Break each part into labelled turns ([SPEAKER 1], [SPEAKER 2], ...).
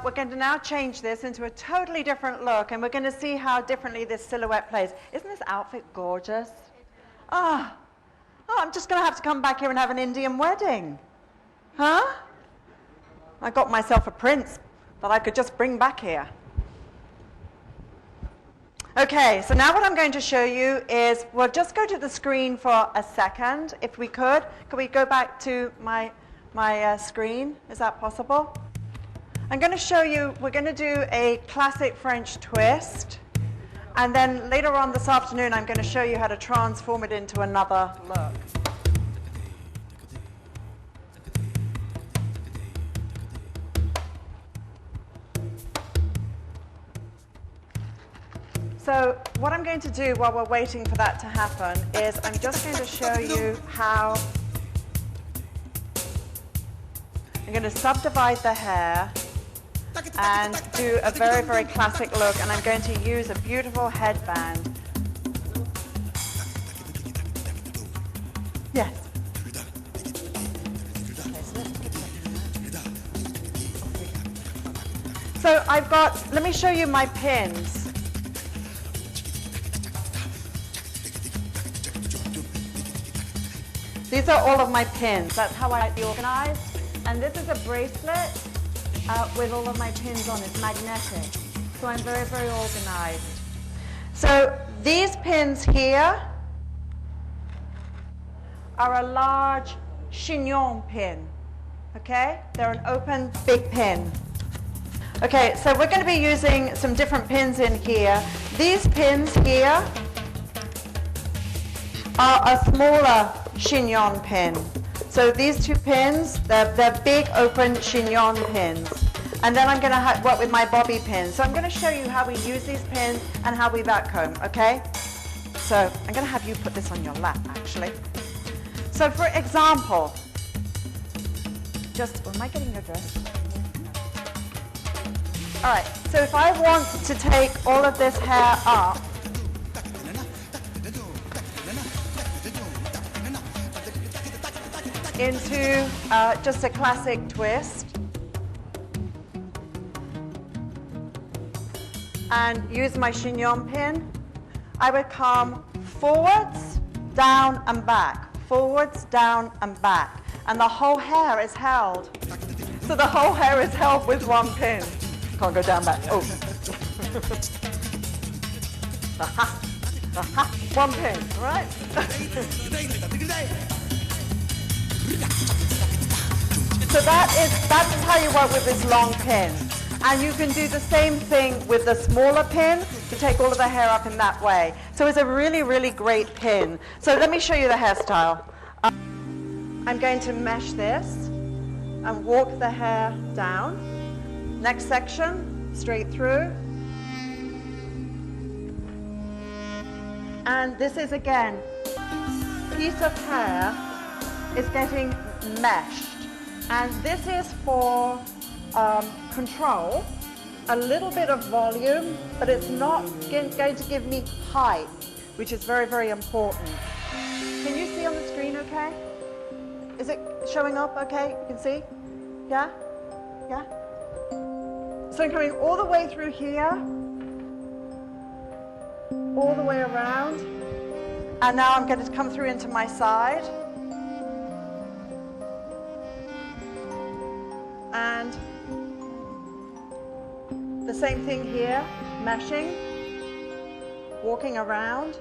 [SPEAKER 1] we're going to now change this into a totally different look, and we're going to see how differently this silhouette plays. Isn't this outfit gorgeous? Oh, I'm just going to have to come back here and have an Indian wedding. Huh? I got myself a prince that I could just bring back here. Okay, so now what I'm going to show you is, we'll just go to the screen for a second, if we could. Could we go back to my screen? Is that possible? I'm going to show you, we're going to do a classic French twist. And then later on this afternoon, I'm going to show you how to transform it into another look. So what I'm going to do while we're waiting for that to happen is I'm just going to show you how I'm going to subdivide the hair and do a very, very classic look, and I'm going to use a beautiful headband. Yes. So I've got, let me show you my pins. These are all of my pins. That's how I like to be organized. And this is a bracelet with all of my pins on. It's magnetic. So I'm very, very organized. So these pins here are a large chignon pin. Okay? They're an open, big pin. Okay, so we're going to be using some different pins in here. These pins here are a smaller chignon pin. So these two pins, they're big open chignon pins. And then I'm going to work with my bobby pins. So I'm going to show you how we use these pins and how we backcomb, okay? So I'm going to have you put this on your lap, actually. So for example, am I getting your dress? All right, so if I want to take all of this hair up, into just a classic twist and use my chignon pin, I would come forwards, down and back, forwards, down and back, and the whole hair is held. So the whole hair is held with one pin. Can't go down back. Oh. Aha. Aha. One pin, right? So that's how you work with this long pin. And you can do the same thing with the smaller pin to take all of the hair up in that way. So it's a really, really great pin. So let me show you the hairstyle. I'm going to mesh this and walk the hair down. Next section, straight through. And this is, again, piece of hair is getting meshed. And this is for control, a little bit of volume, but it's not going to give me height, which is very, very important. Can you see on the screen okay? Is it showing up okay? You can see? Yeah? Yeah? So I'm coming all the way through here, all the way around, and now I'm going to come through into my side. And the same thing here, meshing, walking around.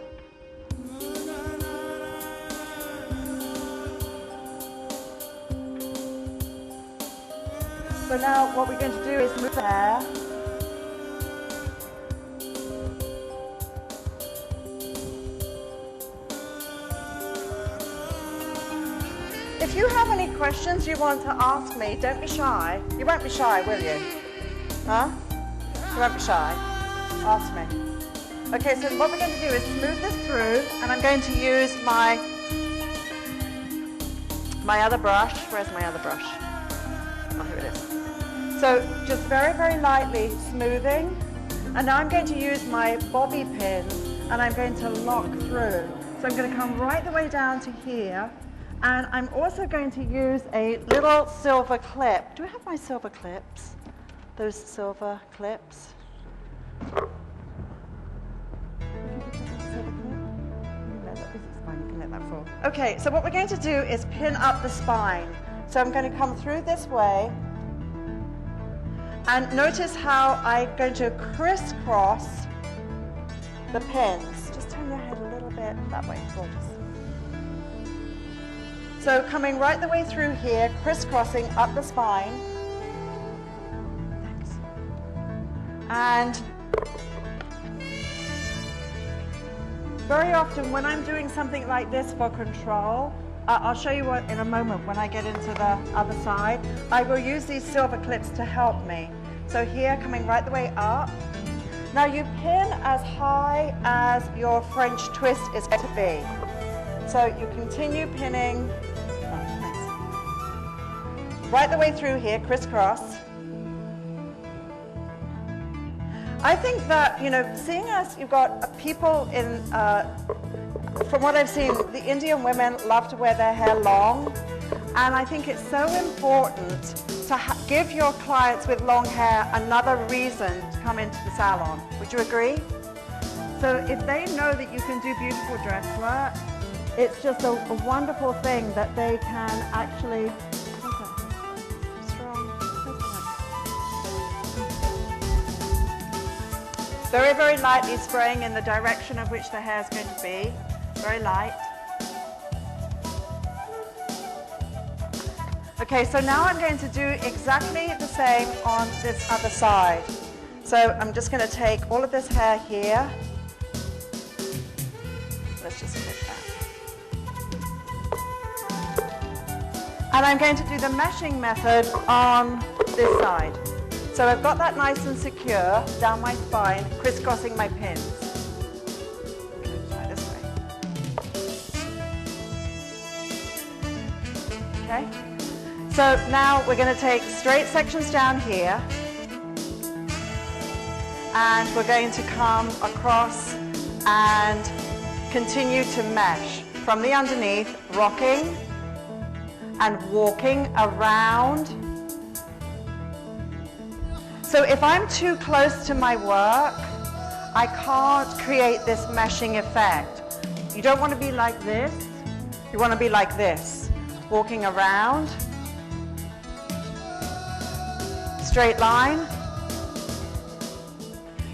[SPEAKER 1] So now what we're going to do is move the hair. If you have any questions you want to ask me, don't be shy. You won't be shy, will you? Huh? You won't be shy. Ask me. Okay, so what we're going to do is smooth this through, and I'm going to use my other brush. Where's my other brush? Oh, here it is. So just very, very lightly smoothing. And now I'm going to use my bobby pin, and I'm going to lock through. So I'm going to come right the way down to here. And I'm also going to use a little silver clip. Do I have my silver clips? those silver clips. Okay, so what we're going to do is pin up the spine. So I'm going to come through this way. And notice how I'm going to crisscross the pins. Just turn your head a little bit that way. Gorgeous. So coming right the way through here, crisscrossing up the spine. Thanks. And very often when I'm doing something like this for control, I'll show you what in a moment when I get into the other side, I will use these silver clips to help me. So here, coming right the way up. Now you pin as high as your French twist is going to be. So you continue pinning, right the way through here, crisscross. I think that, you know, seeing as you've got people in, from what I've seen, the Indian women love to wear their hair long. And I think it's so important to give your clients with long hair another reason to come into the salon. Would you agree? So if they know that you can do beautiful dress work, it's just a wonderful thing that they can actually... Very, very lightly spraying in the direction of which the hair is going to be. Very light. Okay, so now I'm going to do exactly the same on this other side. So I'm just going to take all of this hair here. Let's just clip that. And I'm going to do the meshing method on this side. So I've got that nice and secure down my spine, crisscrossing my pins. Try this way. Okay. So now we're going to take straight sections down here, and we're going to come across and continue to mesh from the underneath, rocking and walking around. So if I'm too close to my work, I can't create this meshing effect. You don't want to be like this. You want to be like this, walking around. Straight line.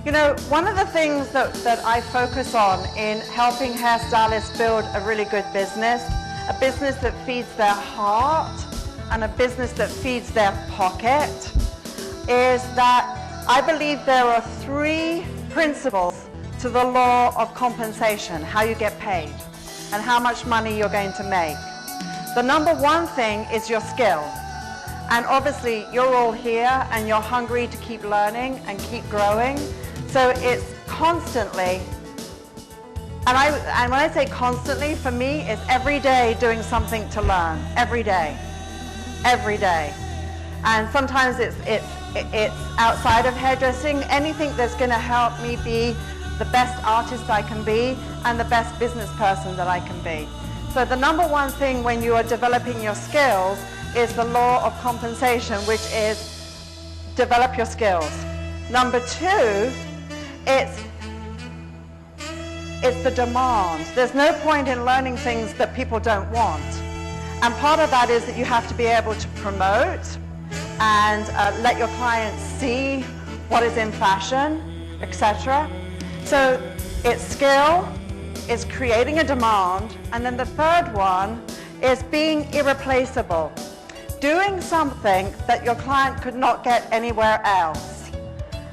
[SPEAKER 1] You know, one of the things that I focus on in helping hairstylists build a really good business, a business that feeds their heart and a business that feeds their pocket, is that I believe there are 3 principles to the law of compensation, how you get paid and how much money you're going to make. The number 1 thing is your skill. And obviously you're all here and you're hungry to keep learning and keep growing. So it's constantly, and when I say constantly, for me, it's every day doing something to learn, every day, every day. And sometimes it's outside of hairdressing, anything that's going to help me be the best artist I can be and the best business person that I can be. So the number 1 thing when you are developing your skills is the law of compensation, which is develop your skills. Number 2, it's the demand. There's no point in learning things that people don't want. And part of that is that you have to be able to promote and let your clients see what is in fashion, etc. So it's skill, it's creating a demand, and then the 3rd one is being irreplaceable. Doing something that your client could not get anywhere else.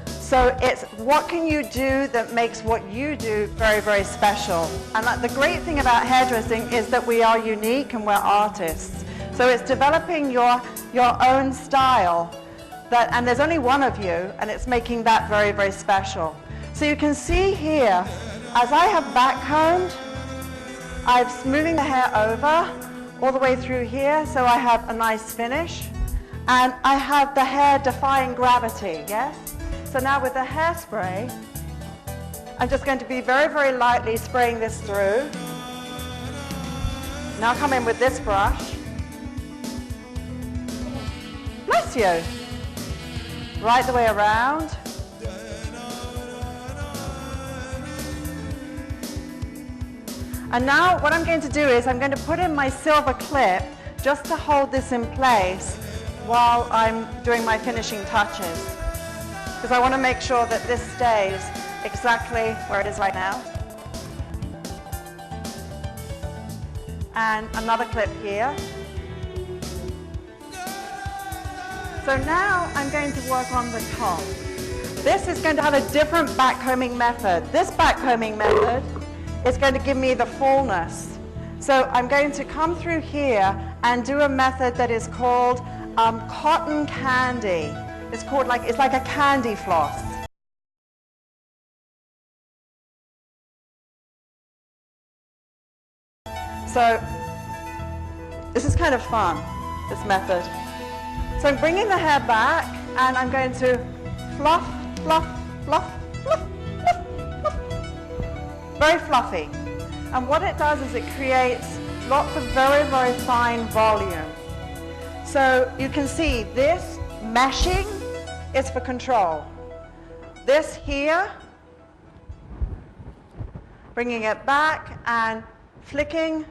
[SPEAKER 1] So it's what can you do that makes what you do very, very special. And the great thing about hairdressing is that we are unique and we're artists. So it's developing your own style, and there's only one of you, and it's making that very, very special. So you can see here, as I have backcombed, I'm smoothing the hair over all the way through here, so I have a nice finish. And I have the hair defying gravity, yes? So now with the hairspray, I'm just going to be very, very lightly spraying this through. Now come in with this brush. Bless you. right the way around. And now what I'm going to do is I'm going to put in my silver clip just to hold this in place while I'm doing my finishing touches, because I want to make sure that this stays exactly where it is right now. And another clip here. So now I'm going to work on the top. This is going to have a different backcombing method. This backcombing method is going to give me the fullness. So I'm going to come through here and do a method that is called cotton candy. It's like a candy floss. So this is kind of fun, this method. So I'm bringing the hair back and I'm going to fluff, fluff, fluff, fluff, fluff, fluff. Very fluffy. And what it does is it creates lots of very, very fine volume. So you can see this meshing is for control. This here, bringing it back and flicking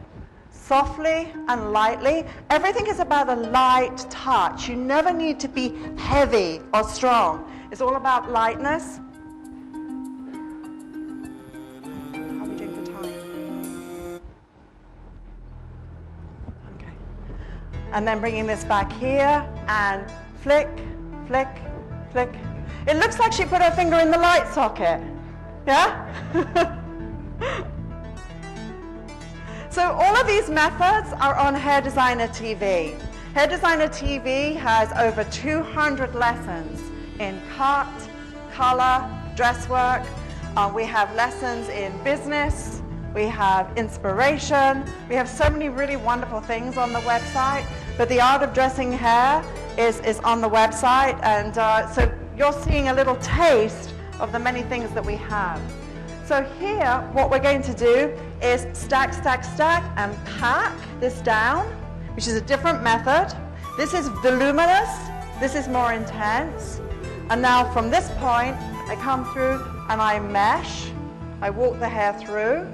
[SPEAKER 1] softly and lightly. Everything is about a light touch. You never need to be heavy or strong. It's all about lightness. How are we doing for time? Okay. And then bringing this back here and flick, flick, flick. It looks like she put her finger in the light socket. Yeah? So all of these methods are on Hair Designer TV. Hair Designer TV has over 200 lessons in cut, color, dress work. We have lessons in business. We have inspiration. We have so many really wonderful things on the website. But the art of dressing hair is on the website. And so you're seeing a little taste of the many things that we have. So here, what we're going to do is stack, stack, stack, and pack this down, which is a different method. This is voluminous. This is more intense. And now from this point, I come through and I mesh. I walk the hair through.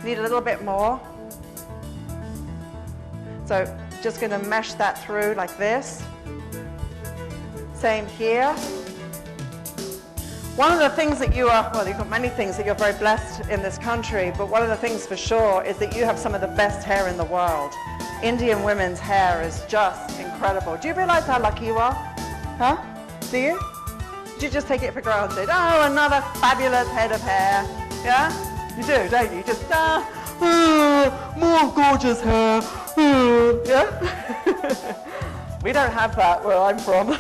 [SPEAKER 1] Need a little bit more. So just going to mesh that through like this. Same here. One of the things that you are, well, you've got many things that you're very blessed in this country, but one of the things for sure is that you have some of the best hair in the world. Indian women's hair is just incredible. Do you realize how lucky you are? Huh? Do you? Did you just take it for granted? Oh, another fabulous head of hair. Yeah? You do, don't you? Just, more gorgeous hair. Yeah? We don't have that where I'm from.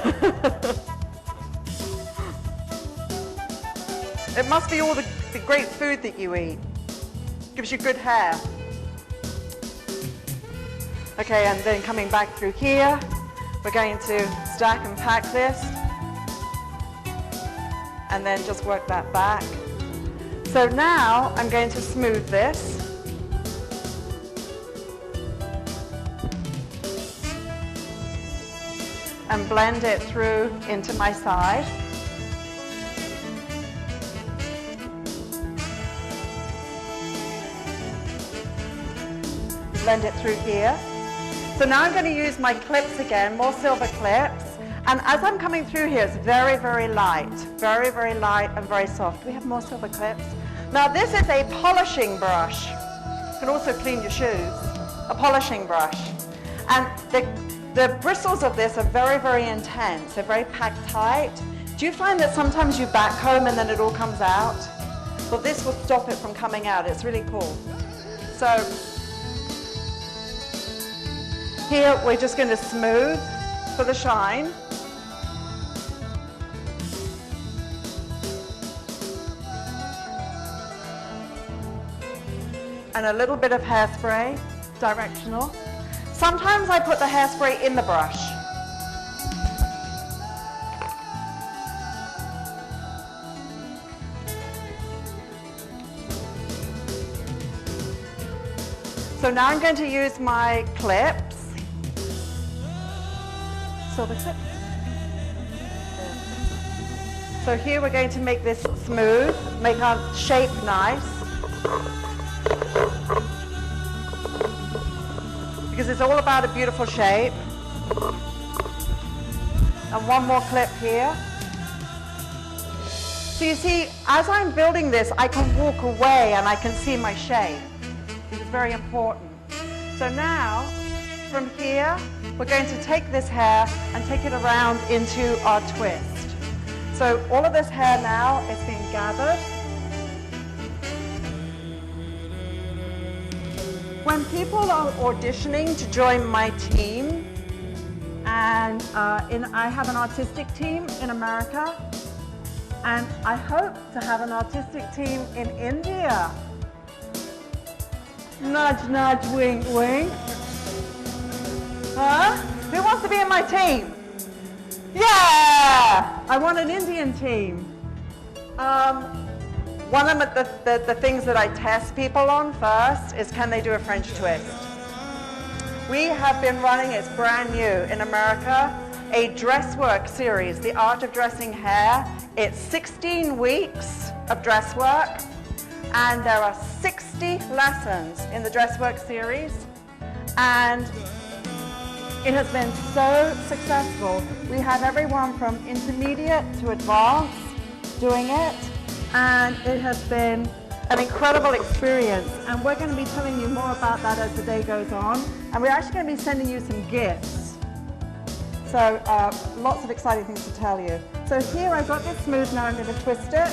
[SPEAKER 1] It must be all the great food that you eat. Gives you good hair. Okay, and then coming back through here, we're going to stack and pack this. And then just work that back. So now I'm going to smooth this. And blend it through into my side. Blend it through here. So now I'm going to use my clips again, more silver clips. And as I'm coming through here, it's very, very light. Very, very light and very soft. Do we have more silver clips? Now this is a polishing brush. You can also clean your shoes. A polishing brush. And the bristles of this are very, very intense. They're very packed tight. Do you find that sometimes you backcomb and then it all comes out? Well, this will stop it from coming out. It's really cool. So here we're just going to smooth for the shine. And a little bit of hairspray, directional. Sometimes I put the hairspray in the brush. So now I'm going to use my clips. silver clip. So here we're going to make this smooth, make our shape nice. Because it's all about a beautiful shape. And one more clip here. So you see, as I'm building this, I can walk away and I can see my shape. This is very important. So now, from here, we're going to take this hair and take it around into our twist. So all of this hair now is being gathered. When people are auditioning to join my team, and I have an artistic team in America, and I hope to have an artistic team in India. Nudge, nudge, wink, wink. Huh? Who wants to be in my team? Yeah! I want an Indian team. One of the things that I test people on first is, can they do a French twist? We have been running, it's brand new in America, a dress work series, The Art of Dressing Hair. It's 16 weeks of dress work, and there are 60 lessons in the dress work series, and it has been so successful. We have everyone from intermediate to advanced doing it, and it has been an incredible experience, and we're going to be telling you more about that as the day goes on, and we're actually going to be sending you some gifts. So lots of exciting things to tell you. So here I've got this smooth, now I'm going to twist it.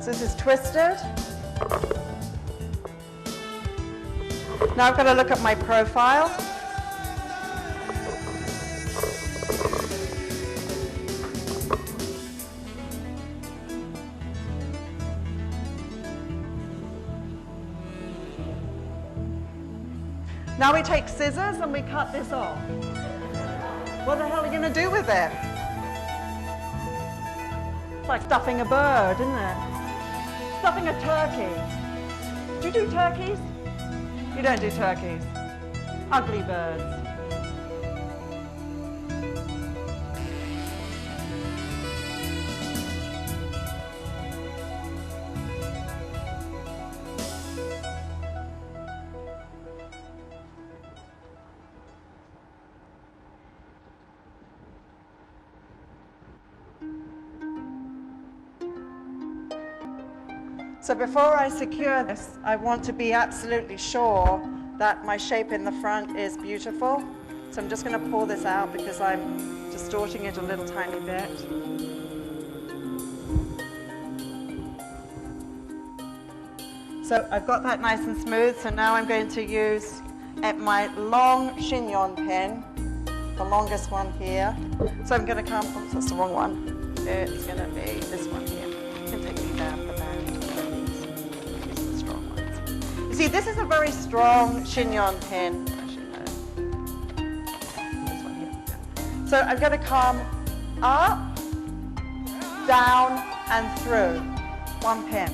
[SPEAKER 1] So this is twisted. Now I've got to look at my profile. Now we take scissors and we cut this off. What the hell are you going to do with it? It's like stuffing a bird, isn't it? Stuffing a turkey. Do you do turkeys? You don't do turkeys. Ugly birds. So before I secure this, I want to be absolutely sure that my shape in the front is beautiful. So I'm just going to pull this out because I'm distorting it a little tiny bit. So I've got that nice and smooth, so now I'm going to use my long chignon pin, the longest one here. So I'm going to come, oops, that's the wrong one. It's going to be this one here. You can take these out. See, this is a very strong chignon pin. This one here. So I'm going to come up, down, and through. One pin.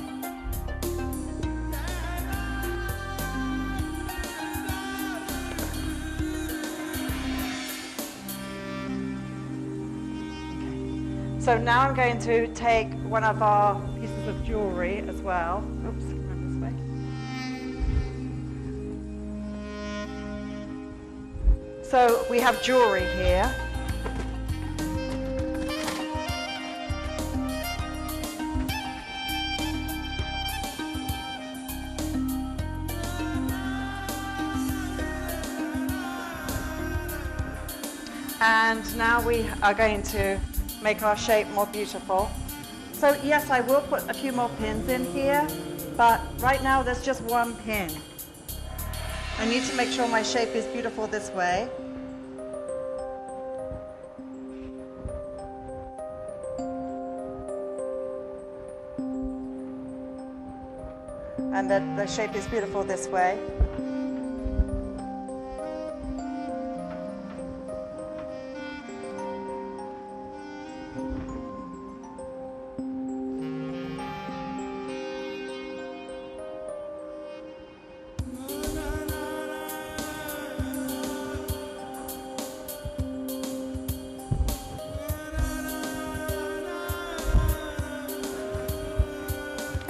[SPEAKER 1] Okay. So now I'm going to take one of our pieces of jewelry as well. Oops. So we have jewelry here. And now we are going to make our shape more beautiful. So yes, I will put a few more pins in here, but right now there's just one pin. I need to make sure my shape is beautiful this way. And that the shape is beautiful this way.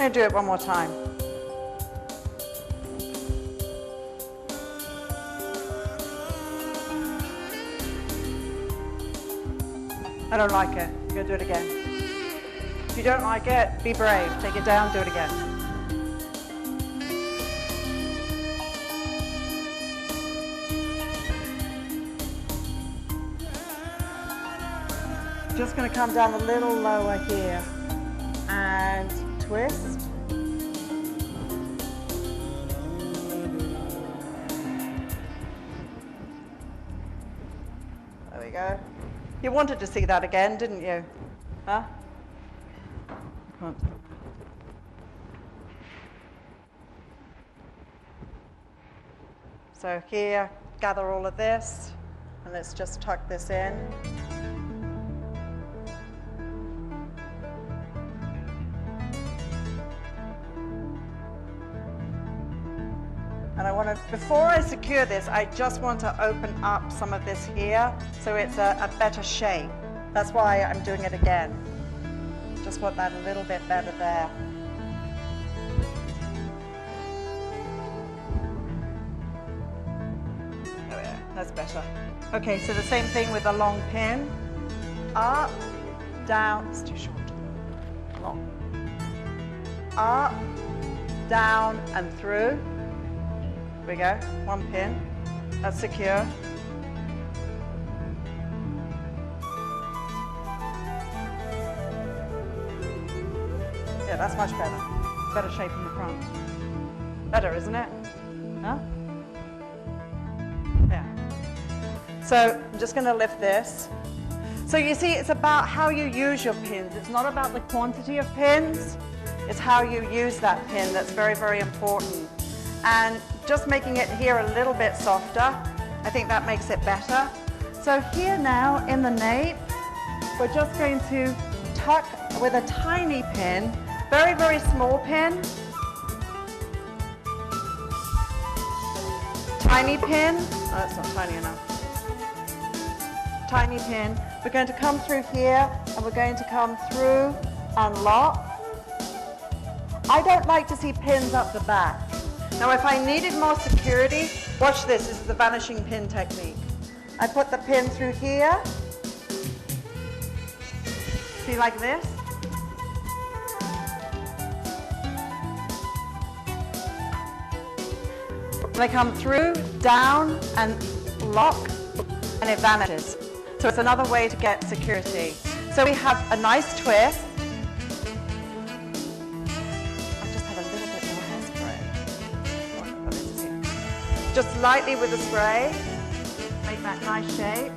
[SPEAKER 1] going to do it one more time. I don't like it. I'm going to do it again. If you don't like it, be brave. Take it down, do it again. Just going to come down a little lower here and twist. There we go. You wanted to see that again, didn't you? Huh? Can't. So here, gather all of this, and let's just tuck this in. And I want to, before I secure this, I just want to open up some of this here so it's a better shape. That's why I'm doing it again. Just want that a little bit better there. There we go, that's better. Okay, so the same thing with the long pin. Up, down, it's too short. Long. Up, down, and through. There we go, one pin, that's secure. Yeah, that's much better. Better shape in the front. Better, isn't it? Huh? Yeah. So I'm just going to lift this. So you see, it's about how you use your pins. It's not about the quantity of pins. It's how you use that pin that's very, very important. And just making it here a little bit softer, I think that makes it better. So here now in the nape, we're just going to tuck with a tiny pin, very, very small pin. Tiny pin, oh, that's not tiny enough. Tiny pin. We're going to come through here and we're going to come through and lock. I don't like to see pins up the back. Now if I needed more security, watch this, this is the vanishing pin technique. I put the pin through here, see, like this. And I come through, down, and lock, and it vanishes. So it's another way to get security. So we have a nice twist. Just lightly with the spray, make that nice shape.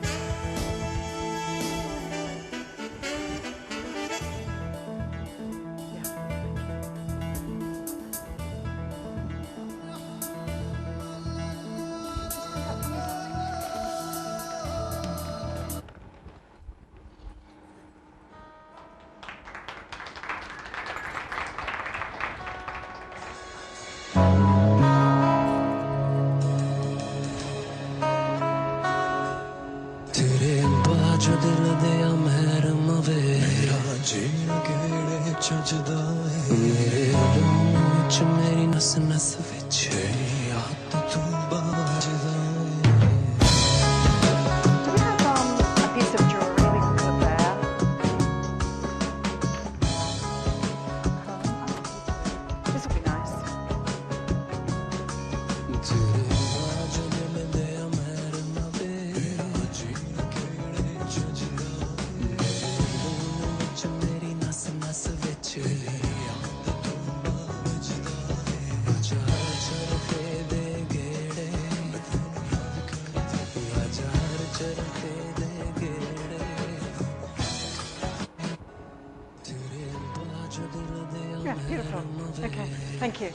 [SPEAKER 1] Yeah, beautiful. Okay, thank you.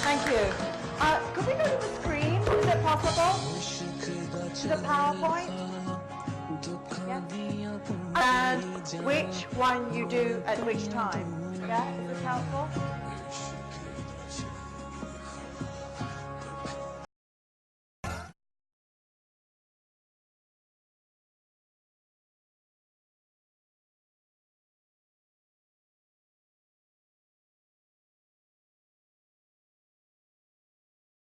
[SPEAKER 1] Thank you. Could we go to the screen? Is it possible? To the PowerPoint? Yeah. And which one you do at which time? Yeah, is this helpful?